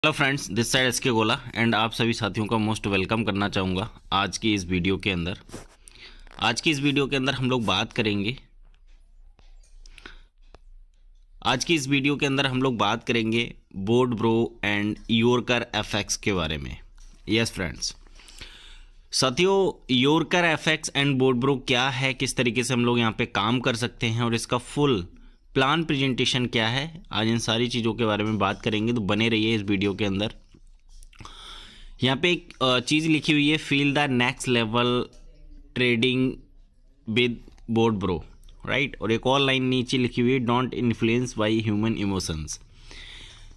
Hello friends, this side SK Gola and आप सभी साथियों का मोस्ट वेलकम करना चाहूँगा आज की इस वीडियो के अंदर। हम लोग बात करेंगे बोर्ड ब्रो एंड योरकर एफएक्स के बारे में। यस फ्रेंड्स, साथियों, योरकर एफएक्स एंड बोर्ड ब्रो क्या है, किस तरीके से हम लोग यहाँ पे काम कर सकते हैं और इसका फुल प्लान प्रेजेंटेशन क्या है, आज इन सारी चीज़ों के बारे में बात करेंगे। तो बने रहिए इस वीडियो के अंदर। यहाँ पे एक चीज़ लिखी हुई है, feel the next level trading with board bro, right. और एक और लाइन नीचे लिखी हुई है, don't influence by human emotions.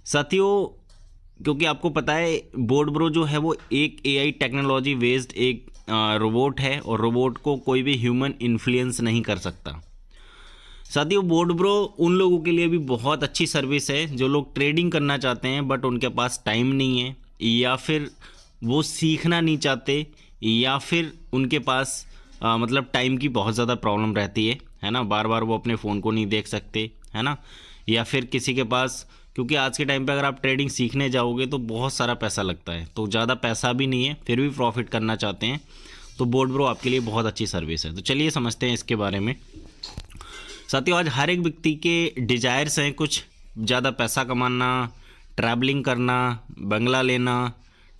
साथियों, क्योंकि आपको पता है बोर्ड ब्रो जो है वो एक एआई टेक्नोलॉजी बेस्ड एक रोबोट है और रोबोट को कोई भी ह्यूमन इन्फ्लुएंस नहीं कर सकता। साथियों, बोर्ड ब्रो उन लोगों के लिए भी बहुत अच्छी सर्विस है जो लोग ट्रेडिंग करना चाहते हैं बट उनके पास टाइम नहीं है, या फिर वो सीखना नहीं चाहते, या फिर उनके पास मतलब टाइम की बहुत ज़्यादा प्रॉब्लम रहती है ना। बार बार वो अपने फ़ोन को नहीं देख सकते, है ना। या फिर किसी के पास, क्योंकि आज के टाइम पे अगर आप ट्रेडिंग सीखने जाओगे तो बहुत सारा पैसा लगता है, तो ज़्यादा पैसा भी नहीं है, फिर भी प्रॉफिट करना चाहते हैं, तो बोर्ड ब्रो आपके लिए बहुत अच्छी सर्विस है। तो चलिए समझते हैं इसके बारे में। साथियों, आज हर एक व्यक्ति के डिजायर्स हैं, कुछ ज़्यादा पैसा कमाना, ट्रैवलिंग करना, बंगला लेना,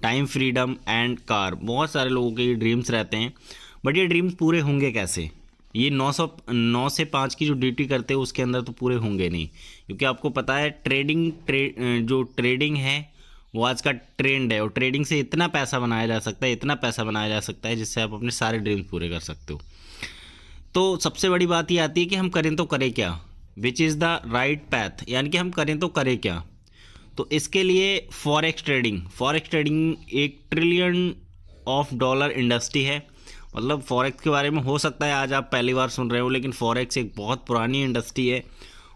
टाइम फ्रीडम एंड कार। बहुत सारे लोगों के ये ड्रीम्स रहते हैं, बट ये ड्रीम्स पूरे होंगे कैसे? ये 9 से 5 की जो ड्यूटी करते हैं उसके अंदर तो पूरे होंगे नहीं, क्योंकि आपको पता है जो ट्रेडिंग है वो आज का ट्रेंड है, और ट्रेडिंग से इतना पैसा बनाया जा सकता है जिससे आप अपने सारे ड्रीम्स पूरे कर सकते हो। तो सबसे बड़ी बात ये आती है कि हम करें तो करें क्या, which is the right path, यानी कि हम करें तो करें क्या। तो इसके लिए फॉरेक्स ट्रेडिंग $1 ट्रिलियन इंडस्ट्री है। मतलब फॉरेक्स के बारे में हो सकता है आज आप पहली बार सुन रहे हो, लेकिन फॉरेक्स एक बहुत पुरानी इंडस्ट्री है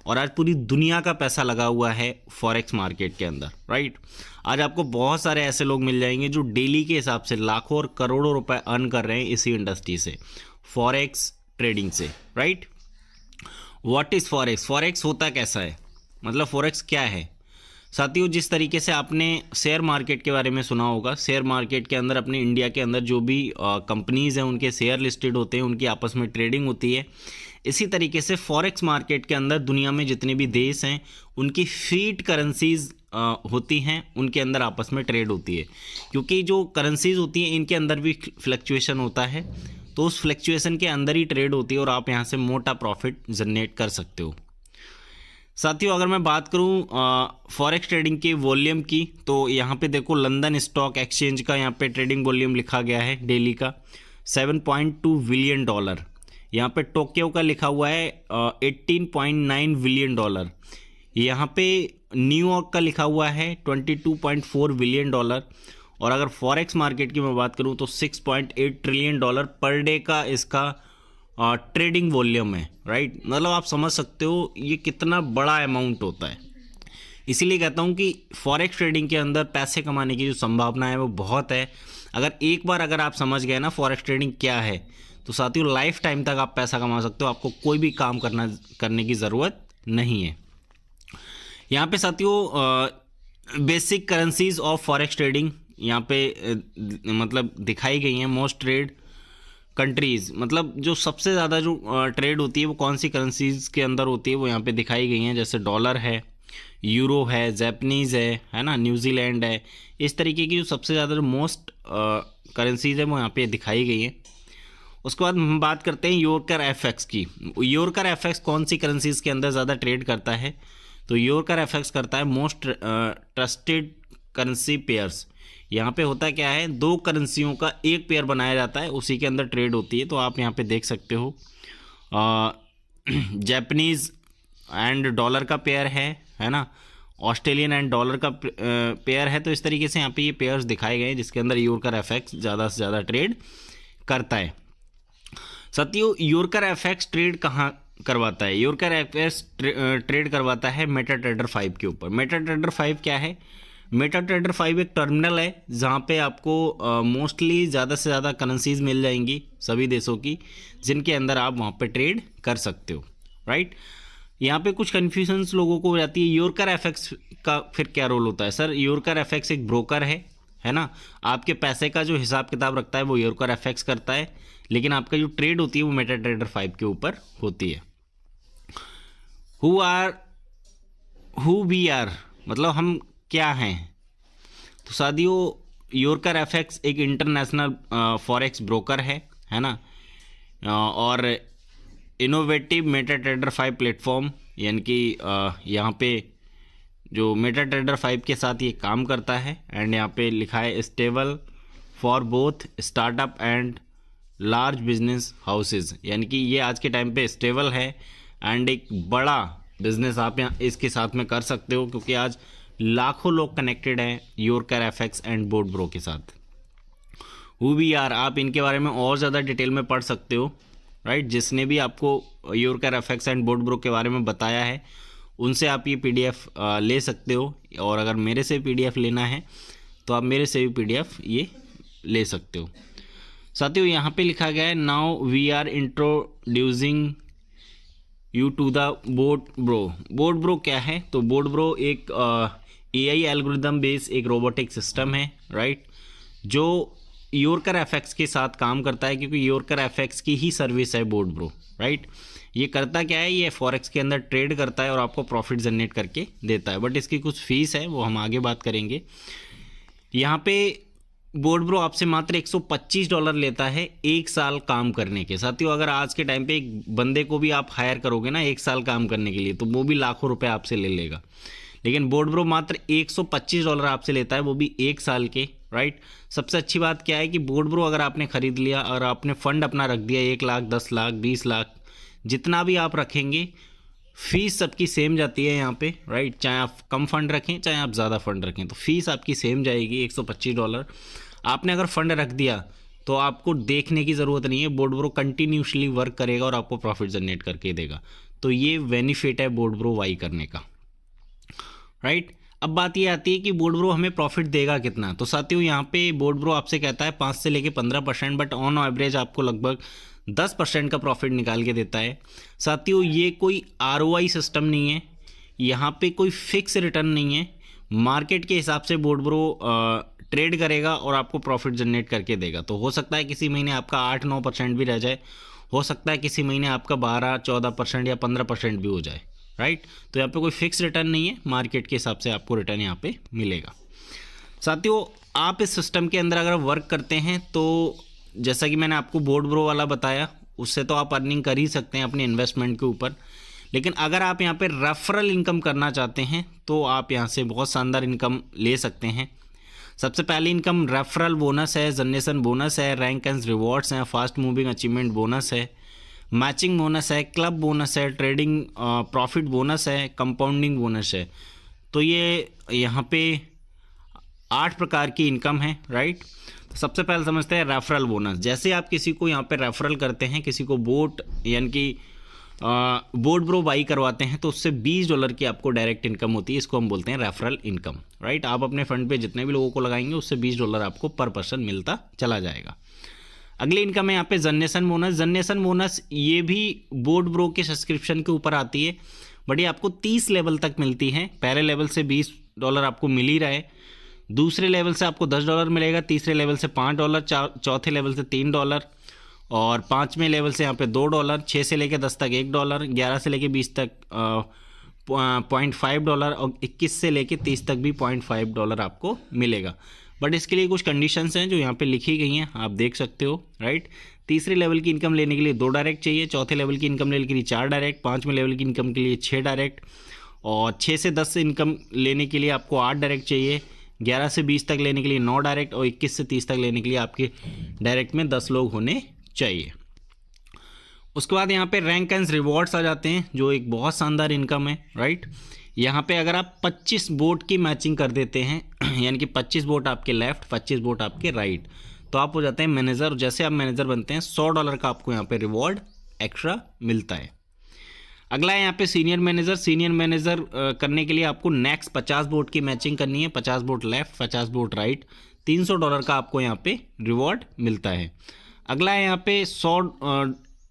और आज पूरी दुनिया का पैसा लगा हुआ है फॉरेक्स मार्केट के अंदर, राइट। आज आपको बहुत सारे ऐसे लोग मिल जाएंगे जो डेली के हिसाब से लाखों और करोड़ों रुपए अर्न कर रहे हैं इसी इंडस्ट्री से, फॉरेक्स ट्रेडिंग से, राइट। व्हाट इज़ फॉरेक्स होता कैसा है, मतलब फॉरेक्स क्या है? साथियों, जिस तरीके से आपने शेयर मार्केट के बारे में सुना होगा, शेयर मार्केट के अंदर अपने इंडिया के अंदर जो भी कंपनीज़ हैं उनके शेयर लिस्टेड होते हैं, उनकी आपस में ट्रेडिंग होती है। इसी तरीके से फॉरेक्स मार्केट के अंदर दुनिया में जितने भी देश हैं उनकी फीट करेंसीज होती हैं, उनके अंदर आपस में ट्रेड होती है। क्योंकि जो करेंसीज होती हैं इनके अंदर भी फ्लक्चुएशन होता है, तो उस फ्लक्चुएशन के अंदर ही ट्रेड होती है और आप यहाँ से मोटा प्रॉफिट जनरेट कर सकते हो। साथियों, अगर मैं बात करूँ फॉरेक्स ट्रेडिंग के वॉल्यूम की, तो यहाँ पे देखो लंदन स्टॉक एक्सचेंज का यहाँ पे ट्रेडिंग वॉल्यूम लिखा गया है डेली का $7.2 बिलियन। यहाँ पे टोक्यो का लिखा हुआ है $18.9 बिलियन। यहाँ पे न्यूयॉर्क का लिखा हुआ है $22.4 बिलियन। और अगर फॉरेक्स मार्केट की मैं बात करूँ तो $6.8 ट्रिलियन पर डे का इसका ट्रेडिंग वॉल्यूम है, राइट। मतलब आप समझ सकते हो ये कितना बड़ा अमाउंट होता है। इसीलिए कहता हूँ कि फॉरेक्स ट्रेडिंग के अंदर पैसे कमाने की जो संभावना है वो बहुत है। अगर आप समझ गए ना फॉरेक्स ट्रेडिंग क्या है, तो साथियों लाइफ टाइम तक आप पैसा कमा सकते हो, आपको कोई भी काम करने की ज़रूरत नहीं है। यहाँ पे साथियों basic currencies of forex trading यहाँ पे मतलब दिखाई गई हैं। मोस्ट ट्रेड कंट्रीज़, मतलब जो सबसे ज़्यादा जो ट्रेड होती है वो कौन सी करेंसीज के अंदर होती है वो यहाँ पे दिखाई गई हैं। जैसे डॉलर है, यूरो है, जैपनीज़ है ना, न्यूजीलैंड है। इस तरीके की जो सबसे ज़्यादा जो मोस्ट करेंसीज है वो यहाँ पे दिखाई गई हैं। उसके बाद हम बात करते हैं योरकर एफएक्स की। योरकर एफएक्स कौन सी करेंसीज के अंदर ज़्यादा ट्रेड करता है? तो योरकर एफएक्स करता है मोस्ट ट्रस्टेड करेंसी पेयर्स। यहाँ पे होता क्या है, 2 करेंसियों का एक पेयर बनाया जाता है, उसी के अंदर ट्रेड होती है। तो आप यहाँ पे देख सकते हो जापानीज़ एंड डॉलर का पेयर है ना, ऑस्ट्रेलियन एंड डॉलर का पेयर है। तो इस तरीके से यहाँ पे ये पेयर्स दिखाए गए हैं जिसके अंदर योरकर एफएक्स ज़्यादा से ज़्यादा ट्रेड करता है। साथियों, योरकर एफएक्स ट्रेड कहाँ करवाता है? योरकर एफएक्स ट्रेड करवाता है मेटाट्रेडर 5 के ऊपर। मेटाट्रेडर 5 क्या है? मेटाट्रेडर 5 एक टर्मिनल है जहाँ पे आपको मोस्टली ज़्यादा से ज़्यादा करेंसीज मिल जाएंगी सभी देशों की, जिनके अंदर आप वहाँ पे ट्रेड कर सकते हो, राइट। यहाँ पे कुछ कन्फ्यूजन्स लोगों को हो जाती है। योरकर एफएक्स का फिर क्या रोल होता है? सर योरकर एफएक्स एक ब्रोकर है ना, आपके पैसे का जो हिसाब किताब रखता है वो योरकर एफएक्स करता है, लेकिन आपका जो ट्रेड होती है वो मेटाट्रेडर 5 के ऊपर होती है। हु वी आर मतलब हम क्या हैं? तो साथियों योरकर एफएक्स एक इंटरनेशनल फॉरेक्स ब्रोकर है ना, और इनोवेटिव मेटाट्रेडर 5 प्लेटफॉर्म, यानी कि यहाँ पे जो मेटाट्रेडर 5 के साथ ये काम करता है। एंड यहाँ पे लिखा है stable for both startup and large business houses, यानी कि ये आज के टाइम पे स्टेबल है एंड एक बड़ा बिजनेस आप यहाँ इसके साथ में कर सकते हो, क्योंकि आज लाखों लोग कनेक्टेड हैं योरकर एफएक्स एंड बोर्ड ब्रो के साथ। हु वी आर, आप इनके बारे में और ज़्यादा डिटेल में पढ़ सकते हो, राइट। जिसने भी आपको योरकर एफएक्स एंड बोर्ड ब्रो के बारे में बताया है उनसे आप ये पीडीएफ ले सकते हो, और अगर मेरे से पीडीएफ लेना है तो आप मेरे से भी पीडीएफ ये ले सकते हो। साथियों यहाँ पे लिखा गया है now we are introducing you to the board bro. Board bro क्या है? तो बोर्ड ब्रो एक एआई एल्गोरिदम बेस्ड एक रोबोटिक सिस्टम है, राइट, जो योरकर एफएक्स के साथ काम करता है, क्योंकि योरकर एफएक्स की ही सर्विस है बोर्ड ब्रो, राइट। ये करता क्या है? ये फॉरेक्स के अंदर ट्रेड करता है और आपको प्रॉफिट जनरेट करके देता है, बट इसकी कुछ फीस है, वो हम आगे बात करेंगे। यहाँ पे बोर्ड ब्रो आपसे मात्र $125 लेता है 1 साल काम करने के। साथियों अगर आज के टाइम पे एक बंदे को भी आप हायर करोगे ना 1 साल काम करने के लिए, तो वो भी लाखों रुपए आपसे ले लेगा, लेकिन बोर्ड ब्रो मात्र $125 आपसे लेता है, वो भी 1 साल के, राइट। सबसे अच्छी बात क्या है कि बोर्ड ब्रो अगर आपने खरीद लिया और आपने फंड अपना रख दिया 1 लाख, 10 लाख, 20 लाख, जितना भी आप रखेंगे, फीस सबकी सेम जाती है यहाँ पे, राइट। चाहे आप कम फंड रखें चाहे आप ज़्यादा फंड रखें, तो फीस आपकी सेम जाएगी $125। आपने अगर फंड रख दिया तो आपको देखने की ज़रूरत नहीं है, बोर्ड ब्रो कंटिन्यूसली वर्क करेगा और आपको प्रॉफिट जनरेट करके देगा। तो ये बेनिफिट है बोर्ड ब्रो वाई करने का, राइट। अब बात ये आती है कि बोर्ड ब्रो हमें प्रॉफिट देगा कितना। तो साथियों यहाँ पे बोर्ड ब्रो आपसे कहता है 5 से लेके 15%, बट ऑन एवरेज आपको लगभग 10% का प्रॉफिट निकाल के देता है। साथियों ये कोई आरओआई सिस्टम नहीं है, यहाँ पे कोई फिक्स रिटर्न नहीं है, मार्केट के हिसाब से बोर्ड ब्रो ट्रेड करेगा और आपको प्रॉफिट जनरेट करके देगा। तो हो सकता है किसी महीने आपका 8-9% भी रह जाए, हो सकता है किसी महीने आपका 12-14% या 15% भी हो जाए, राइट। तो यहाँ पे कोई फिक्स रिटर्न नहीं है, मार्केट के हिसाब से आपको रिटर्न यहाँ पे मिलेगा। साथियों आप इस सिस्टम के अंदर अगर वर्क करते हैं तो जैसा कि मैंने आपको बोर्ड ब्रो वाला बताया, उससे तो आप अर्निंग कर ही सकते हैं अपने इन्वेस्टमेंट के ऊपर, लेकिन अगर आप यहाँ पे रेफरल इनकम करना चाहते हैं तो आप यहाँ से बहुत शानदार इनकम ले सकते हैं। सबसे पहली इनकम रेफरल बोनस है, जनरेशन बोनस है, रैंक एंड रिवॉर्ड्स हैं, फास्ट मूविंग अचीवमेंट बोनस है, मैचिंग बोनस है, क्लब बोनस है, ट्रेडिंग प्रॉफिट बोनस है, कंपाउंडिंग बोनस है। तो ये यहाँ पे 8 प्रकार की इनकम है, राइट। तो सबसे पहले समझते हैं रेफरल बोनस। जैसे आप किसी को यहाँ पे रेफरल करते हैं, किसी को बोट यानी कि बोर्ड ब्रो बाई करवाते हैं, तो उससे $20 की आपको डायरेक्ट इनकम होती है, इसको हम बोलते हैं रेफरल इनकम, राइट। आप अपने फंड पे जितने भी लोगों को लगाएंगे उससे $20 आपको पर पर्सन मिलता चला जाएगा। अगली इनकम है यहाँ पे जनरेशन बोनस। जनरेशन बोनस ये भी बोर्ड ब्रो के सब्सक्रिप्शन के ऊपर आती है, बट ये आपको 30 लेवल तक मिलती है। पहले लेवल से $20 आपको मिल ही रहा है, दूसरे लेवल से आपको $10 मिलेगा, तीसरे लेवल से $5, चौथे लेवल से $3, और 5वें लेवल से यहाँ पे $2, 6 से लेके 10 तक $1, 11 से लेके 20 तक $0.5, और 21 से लेके 30 तक भी $0.5 आपको मिलेगा। बट इसके लिए कुछ कंडीशंस हैं जो यहाँ पे लिखी गई हैं, आप देख सकते हो, राइट। तीसरे लेवल की इनकम लेने के लिए 2 डायरेक्ट चाहिए, चौथे लेवल की इनकम लेने के लिए 4 डायरेक्ट, 5वें लेवल की इनकम के लिए 6 डायरेक्ट, और 6 से 10 इनकम लेने के लिए आपको 8 डायरेक्ट चाहिए, 11 से 20 तक लेने के लिए 9 डायरेक्ट, और 21 से 30 तक लेने के लिए आपके डायरेक्ट में 10 लोग होने चाहिए। उसके बाद यहाँ पे रैंक एंड रिवॉर्ड्स आ जाते हैं, जो एक बहुत शानदार इनकम है, राइट। यहाँ पे अगर आप 25 बोट की मैचिंग कर देते हैं, यानी कि 25 बोट आपके लेफ्ट, 25 बोट आपके राइट, तो आप हो जाते हैं मैनेजर। जैसे आप मैनेजर बनते हैं $100 का आपको यहाँ पे रिवॉर्ड एक्स्ट्रा मिलता है। अगला है यहाँ पे सीनियर मैनेजर। सीनियर मैनेजर करने के लिए आपको नेक्स्ट 50 बोट की मैचिंग करनी है, 50 बोट लेफ्ट, 50 बोट राइट, $300 का आपको यहाँ पे रिवॉर्ड मिलता है। अगला है यहाँ पे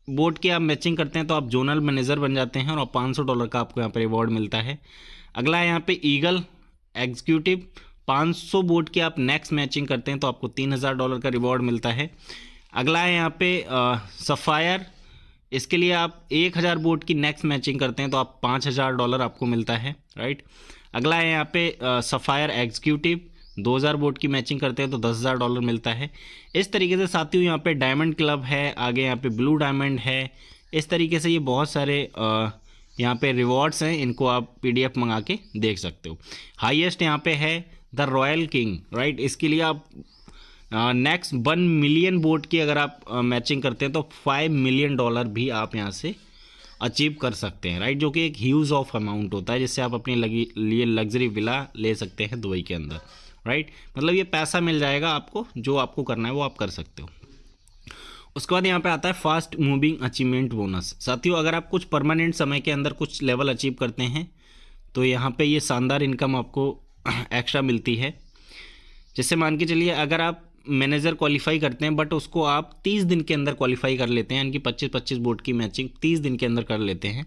बोट की आप मैचिंग करते हैं तो आप जोनल मैनेजर बन जाते हैं और $500 का आपको यहाँ पे रिवॉर्ड मिलता है। अगला है यहाँ पे ईगल एग्जीक्यूटिव, 500 बोट की आप नेक्स्ट मैचिंग करते हैं तो आपको $3000 का रिवॉर्ड मिलता है। अगला है यहाँ पे सफ़ायर, इसके लिए आप 1000 बोट की नेक्स्ट मैचिंग करते हैं तो आप $5000 आपको मिलता है, राइट। अगला है यहाँ पे सफ़ायर एग्जीक्यूटिव, 2000 बोट की मैचिंग करते हैं तो $10,000 मिलता है। इस तरीके से साथियों यहाँ पे डायमंड क्लब है, आगे यहाँ पे ब्लू डायमंड है। इस तरीके से ये बहुत सारे यहाँ पे रिवॉर्ड्स हैं, इनको आप PDF मंगा के देख सकते हो। हाईएस्ट यहाँ पे है द रॉयल किंग, राइट। इसके लिए आप नेक्स्ट 1 मिलियन बोट की अगर आप मैचिंग करते हैं तो $5 मिलियन भी आप यहाँ से अचीव कर सकते हैं, राइट, जो कि एक ह्यूज ऑफ अमाउंट होता है, जिससे आप अपने लिए लग्जरी विला ले सकते हैं दुबई के अंदर, राइट। मतलब ये पैसा मिल जाएगा आपको, जो आपको करना है वो आप कर सकते हो। उसके बाद यहाँ पे आता है फास्ट मूविंग अचीवमेंट बोनस। साथियों अगर आप कुछ परमानेंट समय के अंदर कुछ लेवल अचीव करते हैं तो यहाँ पे ये शानदार इनकम आपको एक्स्ट्रा मिलती है। जैसे मान के चलिए अगर आप मैनेजर क्वालिफाई करते हैं बट उसको आप 30 दिन के अंदर क्वालिफाई कर लेते हैं, यानी कि 25-25 बोट की मैचिंग 30 दिन के अंदर कर लेते हैं,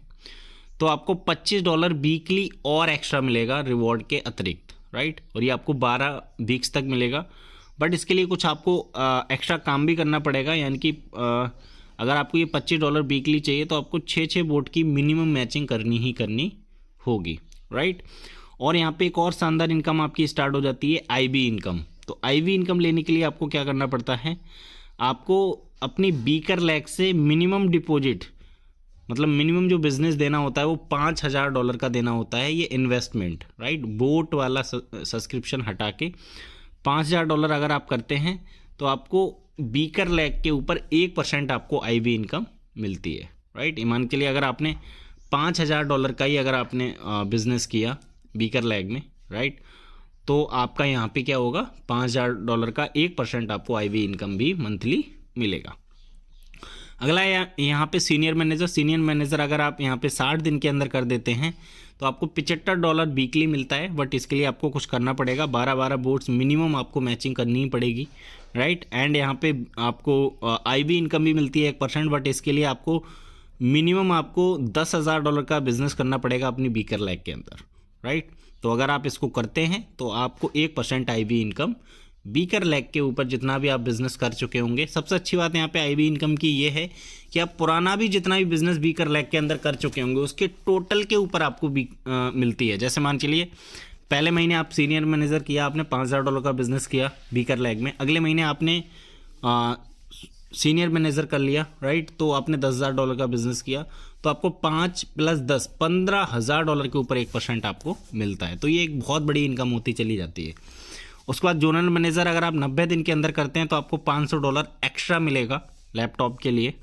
तो आपको $25 वीकली और एक्स्ट्रा मिलेगा रिवॉर्ड के अतिरिक्त, राइट। और ये आपको 12 वीक्स तक मिलेगा, बट इसके लिए कुछ आपको एक्स्ट्रा काम भी करना पड़ेगा, यानी कि अगर आपको ये $25 वीकली चाहिए तो आपको 6 बोट की मिनिमम मैचिंग करनी ही करनी होगी, राइट। और यहाँ पे एक और शानदार इनकम आपकी स्टार्ट हो जाती है IB इनकम। तो IB इनकम लेने के लिए आपको क्या करना पड़ता है, आपको अपनी बीकर लैग से मिनिमम डिपॉजिट, मतलब मिनिमम जो बिजनेस देना होता है वो $5000 का देना होता है। ये इन्वेस्टमेंट, राइट, बोट वाला सब्सक्रिप्शन हटा के $5000 अगर आप करते हैं तो आपको बीकर लैग के ऊपर 1% आपको IB इनकम मिलती है, राइट। ईमान के लिए अगर आपने $5000 का ही अगर आपने बिजनेस किया बीकर लैग में, राइट, तो आपका यहाँ पे क्या होगा, $5000 का 1% आपको IB इनकम भी मंथली मिलेगा। अगला यहाँ पे सीनियर मैनेजर अगर आप यहाँ पे 60 दिन के अंदर कर देते हैं तो आपको $75 वीकली मिलता है, बट इसके लिए आपको कुछ करना पड़ेगा, 12 बोट्स मिनिमम आपको मैचिंग करनी ही पड़ेगी, राइट। एंड यहाँ पे आपको IB इनकम भी मिलती है 1%, बट इसके लिए आपको मिनिमम आपको $10,000 का बिजनेस करना पड़ेगा अपनी बीकर लैग के अंदर, राइट। तो अगर आप इसको करते हैं तो आपको 1% IB इनकम बीकर लैग के ऊपर जितना भी आप बिजनेस कर चुके होंगे। सबसे अच्छी बात यहाँ पे IB इनकम की ये है कि आप पुराना भी जितना भी बिजनेस बीकर लैग के अंदर कर चुके होंगे उसके टोटल के ऊपर आपको मिलती है। जैसे मान चलिए पहले महीने आप सीनियर मैनेजर किया, आपने $5000 का बिजनेस किया बीकर लैग में, अगले महीने आपने सीनियर मैनेजर कर लिया, राइट, तो आपने $10,000 का बिजनेस किया तो आपको 5 + 10 $15,000 के ऊपर 1% आपको मिलता है। तो ये एक बहुत बड़ी इनकम होती चली जाती है। उसके बाद जोनल मैनेजर अगर आप 90 दिन के अंदर करते हैं तो आपको $500 एक्स्ट्रा मिलेगा लैपटॉप के लिए,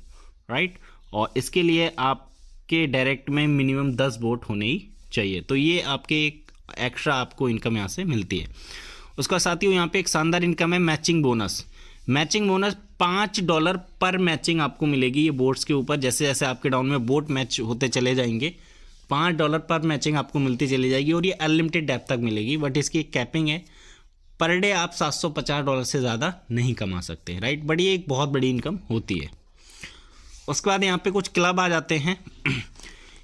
राइट, और इसके लिए आपके डायरेक्ट में मिनिमम 10 बोट होने ही चाहिए। तो ये आपके एक एक्स्ट्रा आपको इनकम यहाँ से मिलती है। उसका साथियों यहाँ पे एक शानदार इनकम है मैचिंग बोनस। $5 पर मैचिंग आपको मिलेगी ये बोट्स के ऊपर। जैसे जैसे आपके डाउन में बोट मैच होते चले जाएंगे $5 पर मैचिंग आपको मिलती चली जाएगी और ये अनलिमिटेड डेप्थ तक मिलेगी, बट इसकी एक कैपिंग है, पर डे आप $750 से ज़्यादा नहीं कमा सकते, राइट, बट ये एक बहुत बड़ी इनकम होती है। उसके बाद यहाँ पे कुछ क्लब आ जाते हैं।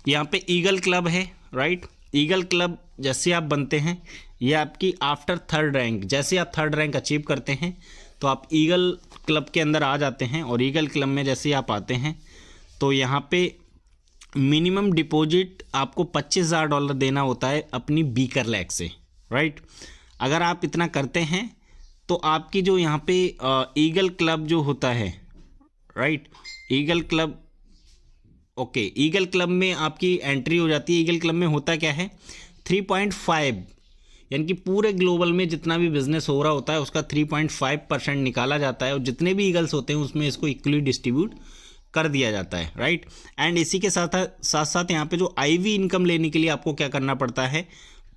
यहाँ पे ईगल क्लब है, राइट। ईगल क्लब जैसे आप बनते हैं ये आपकी आफ्टर 3rd रैंक, जैसे आप 3rd रैंक अचीव करते हैं तो आप ईगल क्लब के अंदर आ जाते हैं। और ईगल क्लब में जैसे आप आते हैं तो यहाँ पे मिनिमम डिपॉजिट आपको $25,000 देना होता है अपनी बीकर लैग से, राइट। अगर आप इतना करते हैं तो आपकी जो यहाँ पे ईगल क्लब जो होता है, right, eagle club, okay, eagle club में आपकी एंट्री हो जाती है। ईगल क्लब में होता क्या है, 3.5, यानी कि पूरे ग्लोबल में जितना भी बिजनेस हो रहा होता है उसका 3.5% निकाला जाता है और जितने भी ईगल्स होते हैं उसमें इसको इक्वली डिस्ट्रीब्यूट कर दिया जाता है, राइट। एंड इसी के साथ साथ यहाँ पे जो IB इनकम लेने के लिए आपको क्या करना पड़ता है,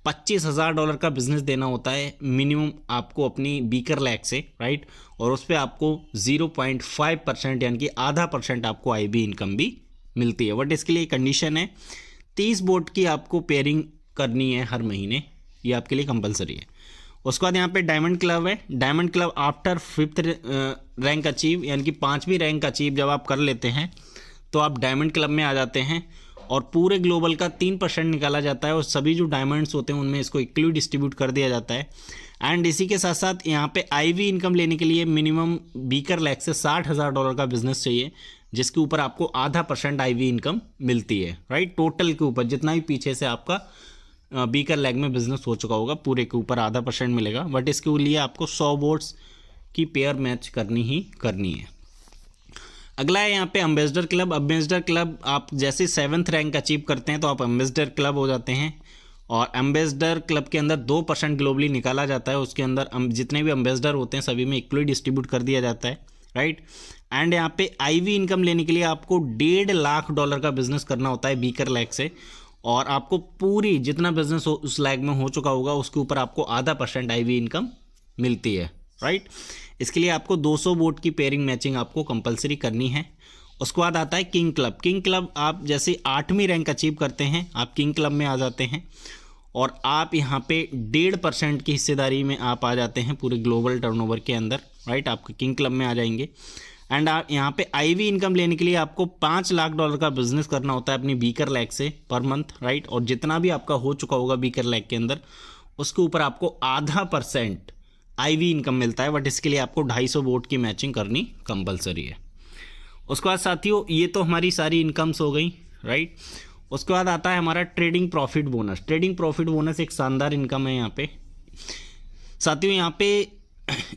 $25,000 का बिजनेस देना होता है मिनिमम आपको अपनी बीकर लैग से, राइट, और उस पर आपको 0.5% यानी कि % आपको IB इनकम भी मिलती है। बट इसके लिए कंडीशन है 30 बोट की आपको पेयरिंग करनी है हर महीने, ये आपके लिए कंपलसरी है। उसके बाद यहाँ पे डायमंड क्लब है। Diamond club after 5th rank achieve, यानी कि 5वीं रैंक अचीव जब आप कर लेते हैं तो आप डायमंड क्लब में आ जाते हैं और पूरे ग्लोबल का 3% निकाला जाता है और सभी जो डायमंड्स होते हैं उनमें इसको इक्वली डिस्ट्रीब्यूट कर दिया जाता है। एंड इसी के साथ साथ यहाँ पे आईवी इनकम लेने के लिए मिनिमम बीकर लैक से $60,000 का बिजनेस चाहिए, जिसके ऊपर आपको आधा % आईवी इनकम मिलती है, राइट। टोटल के ऊपर जितना भी पीछे से आपका बीकर लैग में बिजनेस हो चुका होगा पूरे के ऊपर आधा % मिलेगा, बट इसके लिए आपको 100 बोट्स की पेयर मैच करनी ही करनी है। अगला है यहाँ पे एम्बेसडर क्लब। एम्बेसडर क्लब आप जैसे 7th रैंक अचीव करते हैं तो आप एम्बेसडर क्लब हो जाते हैं और एम्बेसडर क्लब के अंदर 2% ग्लोबली निकाला जाता है। उसके अंदर जितने भी एम्बेसडर होते हैं सभी में इक्वली डिस्ट्रीब्यूट कर दिया जाता है, राइट। एंड यहाँ पे आईवी इनकम लेने के लिए आपको $1.5 लाख का बिजनेस करना होता है बीकर लैग से, और आपको पूरी जितना बिजनेस उस लैग में हो चुका होगा उसके ऊपर आपको आधा % आईवी इनकम मिलती है, राइट। इसके लिए आपको 200 बोट की पेयरिंग मैचिंग आपको कंपलसरी करनी है। उसके बाद आता है किंग क्लब। किंग क्लब आप जैसे 8वीं रैंक अचीव करते हैं आप किंग क्लब में आ जाते हैं और आप यहाँ पे 1.5% की हिस्सेदारी में आप आ जाते हैं पूरे ग्लोबल टर्नओवर के अंदर, राइट। आप किंग क्लब में आ जाएंगे। एंड आप यहाँ पे आईवी इनकम लेने के लिए आपको $5 लाख का बिजनेस करना होता है अपनी बीकर लैग से पर मंथ, राइट। और जितना भी आपका हो चुका होगा बीकर लैग के अंदर उसके ऊपर आपको आधा % आईवी इनकम मिलता है, बट इसके लिए आपको 250 बोट की मैचिंग करनी कंपलसरी है। उसके बाद साथियों ये तो हमारी सारी इनकम्स हो गई, राइट। उसके बाद आता है हमारा trading profit bonus. Trading profit bonus एक शानदार इनकम है यहाँ पे साथियों। यहाँ पे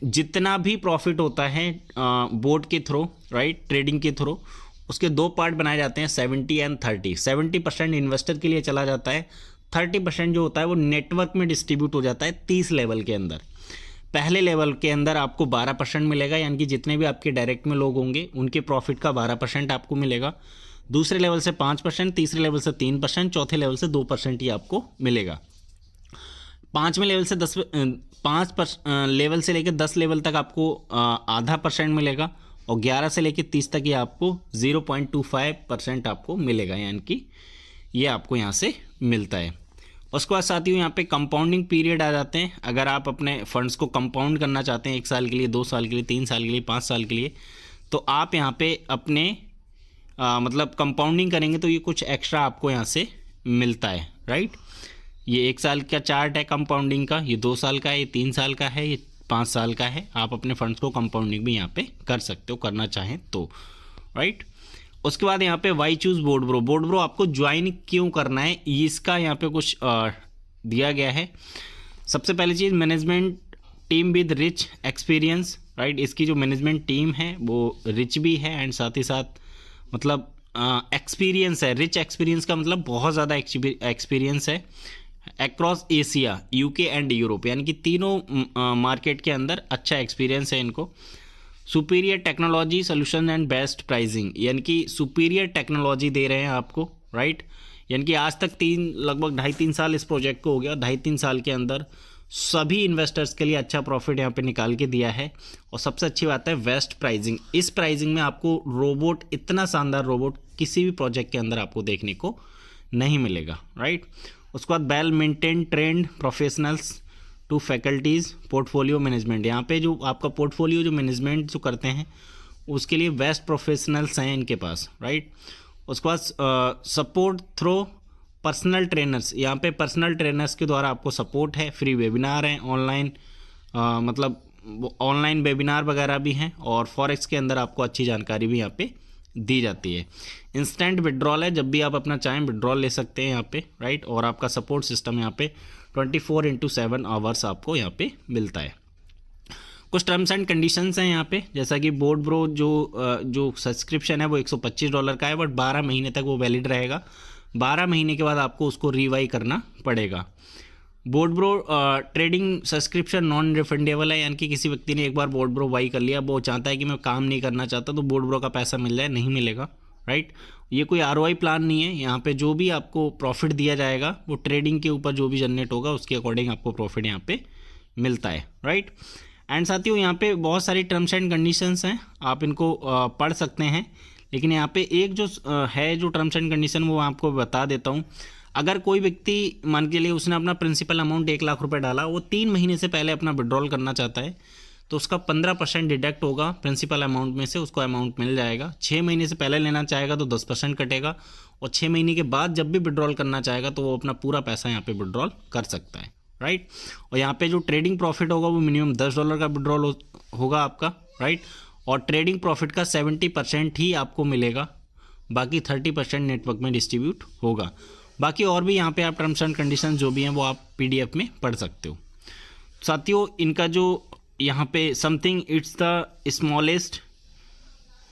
जितना भी प्रॉफिट होता है बोट के थ्रू, राइट, ट्रेडिंग के थ्रू, उसके 2 पार्ट बनाए जाते हैं 70 एंड 30। 70% इन्वेस्टर के लिए चला जाता है, 30% जो होता है वो नेटवर्क में डिस्ट्रीब्यूट हो जाता है 30 लेवल के अंदर। पहले लेवल के अंदर आपको 12% मिलेगा, यानी कि जितने भी आपके डायरेक्ट में लोग होंगे उनके प्रॉफिट का 12% आपको मिलेगा। दूसरे लेवल से 5%, तीसरे लेवल से 3%, चौथे लेवल से 2% ही आपको मिलेगा। 5वें लेवल से 5 लेवल से लेकर 10 लेवल तक आपको आधा % मिलेगा और 11 से लेकर 30 तक ये आपको 0.25% आपको मिलेगा, यानी कि ये आपको यहाँ से मिलता है। उसके बाद साथियों यहाँ पे कंपाउंडिंग पीरियड आ जाते हैं। अगर आप अपने फंड्स को कंपाउंड करना चाहते हैं 1 साल के लिए, 2 साल के लिए, 3 साल के लिए, 5 साल के लिए, तो आप यहाँ पे अपने मतलब कंपाउंडिंग करेंगे तो ये कुछ एक्स्ट्रा आपको यहाँ से मिलता है, राइट। ये 1 साल का चार्ट है कंपाउंडिंग का, ये 2 साल का है, ये 3 साल का है, ये 5 साल का है। आप अपने फंड्स को कंपाउंडिंग भी यहाँ पे कर सकते हो, करना चाहें तो, राइट। उसके बाद यहाँ पे why choose board bro. Board bro आपको ज्वाइन क्यों करना है इसका यहाँ पे कुछ दिया गया है। सबसे पहली चीज़ management team with rich experience, right. इसकी जो मैनेजमेंट टीम है वो रिच भी है एंड साथ ही साथ मतलब एक्सपीरियंस है। रिच एक्सपीरियंस का मतलब बहुत ज़्यादा एक्सपीरियंस है across Asia, UK and Europe, यानी कि तीनों मार्केट के अंदर अच्छा एक्सपीरियंस है इनको। Superior technology solution and best pricing, यानी कि सुपीरियर टेक्नोलॉजी दे रहे हैं आपको, राइट। यानी कि आज तक लगभग 2.5-3 साल इस प्रोजेक्ट को हो गया, 2.5-3 साल के अंदर सभी इन्वेस्टर्स के लिए अच्छा प्रॉफिट यहाँ पे निकाल के दिया है। और सबसे अच्छी बात है बेस्ट प्राइसिंग। इस प्राइसिंग में आपको रोबोट, इतना शानदार रोबोट किसी भी प्रोजेक्ट के अंदर आपको देखने को नहीं मिलेगा, राइट। उसके बाद well maintain trained professionals to faculties portfolio management. यहाँ पे जो आपका पोर्टफोलियो जो मैनेजमेंट जो करते हैं उसके लिए बेस्ट प्रोफेशनल्स हैं इनके पास, राइट। उसके बाद सपोर्ट थ्रो पर्सनल ट्रेनर्स। यहाँ पे पर्सनल ट्रेनर्स के द्वारा आपको सपोर्ट है, फ्री वेबिनार हैं, ऑनलाइन मतलब ऑनलाइन वेबिनार वगैरह भी हैं और फॉरेक्स के अंदर आपको अच्छी जानकारी भी यहाँ पे दी जाती है। इंस्टेंट विड्रॉल है, जब भी आप अपना चाहें विड्रॉल ले सकते हैं यहाँ पे, राइट। और आपका सपोर्ट सिस्टम यहाँ पे 24/7 आवर्स आपको यहाँ पे मिलता है। कुछ टर्म्स एंड कंडीशंस हैं यहाँ पे, जैसा कि बोर्ड ब्रो जो सब्सक्रिप्शन है वो $125 का है, बट 12 महीने तक वो वैलिड रहेगा। 12 महीने के बाद आपको उसको रीवाई करना पड़ेगा। Board bro trading subscription non refundable है, यानी कि किसी व्यक्ति ने एक बार बोर्ड ब्रो वाई कर लिया, वो चाहता है कि मैं काम नहीं करना चाहता तो बोर्ड ब्रो का पैसा मिल जाए, नहीं मिलेगा, राइट। ये कोई ROI प्लान नहीं है। यहाँ पे जो भी आपको प्रॉफिट दिया जाएगा वो ट्रेडिंग के ऊपर जो भी जनरेट होगा उसके अकॉर्डिंग आपको प्रॉफिट यहाँ पे मिलता है, राइट। एंड साथियों यहाँ पे बहुत सारी टर्म्स एंड कंडीशंस हैं, आप इनको पढ़ सकते हैं। लेकिन यहाँ पे एक जो है जो टर्म्स एंड कंडीशन वो आपको बता देता हूँ। अगर कोई व्यक्ति मान के लिए उसने अपना प्रिंसिपल अमाउंट 1 लाख रुपए डाला, वो 3 महीने से पहले अपना विड्रॉल करना चाहता है तो उसका 15% डिडक्ट होगा प्रिंसिपल अमाउंट में से, उसको अमाउंट मिल जाएगा। 6 महीने से पहले लेना चाहेगा तो 10% कटेगा, और 6 महीने के बाद जब भी विड्रॉल करना चाहेगा तो वो अपना पूरा पैसा यहाँ पे विड्रॉल कर सकता है, राइट। और यहाँ पे जो ट्रेडिंग प्रॉफिट होगा वो मिनिमम $10 का विड्रॉल होगा आपका, राइट। और ट्रेडिंग प्रॉफिट का 70% ही आपको मिलेगा, बाकी 30% नेटवर्क में डिस्ट्रीब्यूट होगा। बाकी और भी यहाँ पे आप टर्म्स एंड कंडीशन जो भी हैं वो आप PDF में पढ़ सकते हो। साथियों, इनका जो यहाँ पे समथिंग इट्स द स्मॉलेस्ट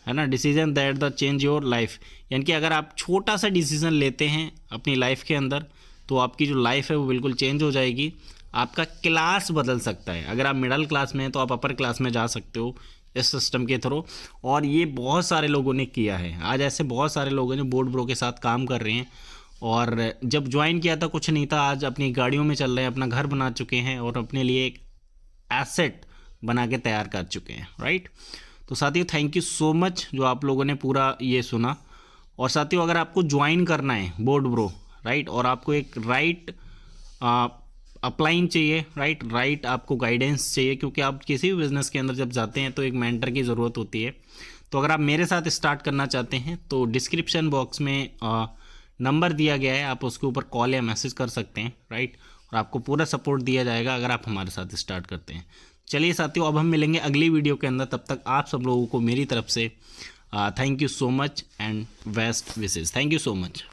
है ना decision that the change your life, यानी कि अगर आप छोटा सा डिसीजन लेते हैं अपनी लाइफ के अंदर तो आपकी जो लाइफ है वो बिल्कुल चेंज हो जाएगी। आपका क्लास बदल सकता है। अगर आप मिडिल क्लास में हैं तो आप अपर क्लास में जा सकते हो इस सिस्टम के थ्रू, और ये बहुत सारे लोगों ने किया है। आज ऐसे बहुत सारे लोग हैं जो बोर्ड ब्रो के साथ काम कर रहे हैं, और जब ज्वाइन किया था कुछ नहीं था, आज अपनी गाड़ियों में चल रहे हैं, अपना घर बना चुके हैं और अपने लिए एक एसेट बना के तैयार कर चुके हैं, राइट। तो साथियों, थैंक यू सो मच जो आप लोगों ने पूरा ये सुना। और साथियों, अगर आपको ज्वाइन करना है बोर्ड ब्रो, राइट, और आपको एक राइट अपलाइन चाहिए, राइट आपको गाइडेंस चाहिए, क्योंकि आप किसी भी बिज़नेस के अंदर जब जाते हैं तो एक मेंटर की ज़रूरत होती है। तो अगर आप मेरे साथ स्टार्ट करना चाहते हैं तो डिस्क्रिप्शन बॉक्स में नंबर दिया गया है, आप उसके ऊपर कॉल या मैसेज कर सकते हैं, राइट। और आपको पूरा सपोर्ट दिया जाएगा अगर आप हमारे साथ स्टार्ट करते हैं। चलिए साथियों, अब हम मिलेंगे अगली वीडियो के अंदर। तब तक आप सब लोगों को मेरी तरफ से thank you so much and best wishes. Thank you so much.